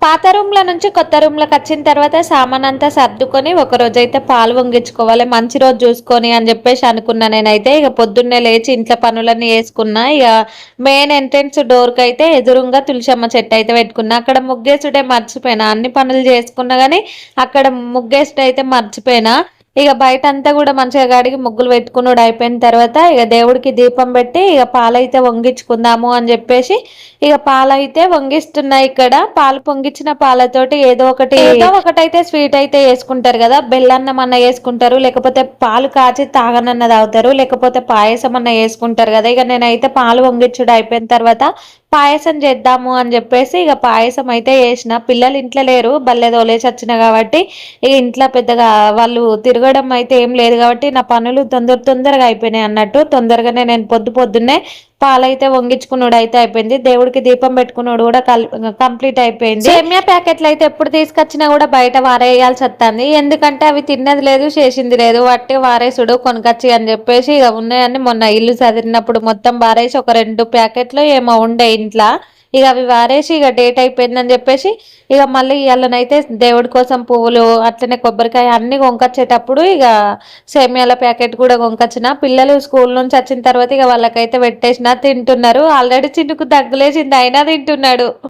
పాత రూమ్‌లో నుంచి కొత్త రూమ్‌లోకి వచ్చిన తర్వాత సామానంతా సర్దుకొని ఒకరోజైతే పాలు పొంగించుకోవాలి. మంచి రోజు చూసుకొని అని జెప్పేసి అనుకున్నా నేనైతే. ఇగ పొద్దున్నే లేచి ఇంట్లో పనులన్నీ చేసుకున్నా. ఇగ మెయిన్ ఎంట్రన్స్ డోర్‌కైతే ఎదురుంగా తులసమ్మ చెట్టయితే పెట్టుకున్నా. అక్కడ ముగ్గేసుడే మర్చిపోయినా. అన్ని పనులు చేసుకున్నా గానీ అక్కడ ముగ్గేసుడయితే మర్చిపోయినా. ఇగ బయటంతా గూడా మంచిగా కడిగి ముగ్గులు పెట్టుకునుడు అయిపోయిన తర్వాత ఇగ దేవుడికి దీపం పెట్టి ఇగ పాలైతే పొంగించుకుందాము అని జెప్పేసి ఇగ పాలైతే పొంగిస్తున్నా ఇక్కడ. పాలు పొంగిచ్చిన పాలతోటి ఏదో ఒకటైతే స్వీట్ అయితే చేసుకుంటారు గదా! బెల్లన్నమన్నా చేసుకుంటారు. లేకపోతే పాలు కాచి తాగనన్నా తాగుతారు. లేకపోతే పాయసమన్నా చేసుకుంటారు గదా! ఇగ నేనైతే పాలు పొంగిచ్చుడు అయిపోయిన తర్వాత పాయసం చేద్దాము అని జెప్పేసి ఇగ పాయసం అయితే చేసిన. పిల్లలు ఇంట్లో లేరు. బల్లె తోలేసొచ్చిన గాబట్టి ఇగ ఇంట్లో పెద్దగా వాళ్ళు తిరగడం అయితే ఏం లేదు గాబట్టి నా పనులు తొందరగా అయిపోయినాయి అన్నట్టు. తొందరగానే నేను పొద్దున్నే పాలైతే పొంగించుకునుడైతే అయిపోయింది. దేవుడికి దీపం పెట్టుకునుడు గూడా కంప్లీట్ అయిపోయింది. సేమియా ప్యాకెట్లయితే ఎప్పుడు తీసుకొచ్చినా గూడా బయట వారేయాల్సొత్తంది. ఎందుకంటే అవి తిన్నది లేదు, చేసింది లేదు. వట్టిగ వారేసుడు కొనుకచ్చి అని జెప్పేసి ఇగ ఉన్నాయన్నీ మొన్న ఇల్లు సదిరినప్పుడు మొత్తం వారేసి ఒక 2 ప్యాకెట్లు ఏమో ఉండే ఇంట్ల. ఇగ అవి వారేసి ఇగ డేట్ అయిపోయిందని జెప్పేసి ఇగ మళ్ళీ ఇయాలనైతే దేవుడి కోసం పువ్వులు అట్లనే కొబ్బరికాయ అన్నీ కొనుకొచ్చేటప్పుడు ఇగ సేమియాల ప్యాకెట్ కూడా కొనుకొచ్చిన. పిల్లలు స్కూల్ నుంచి వచ్చిన తర్వాత ఇగ వాళ్ళకైతే పెట్టేసిన తింటున్నారు. ఆల్రెడీ చిన్నుకు దగ్గులేసింది అయినా తింటున్నాడు.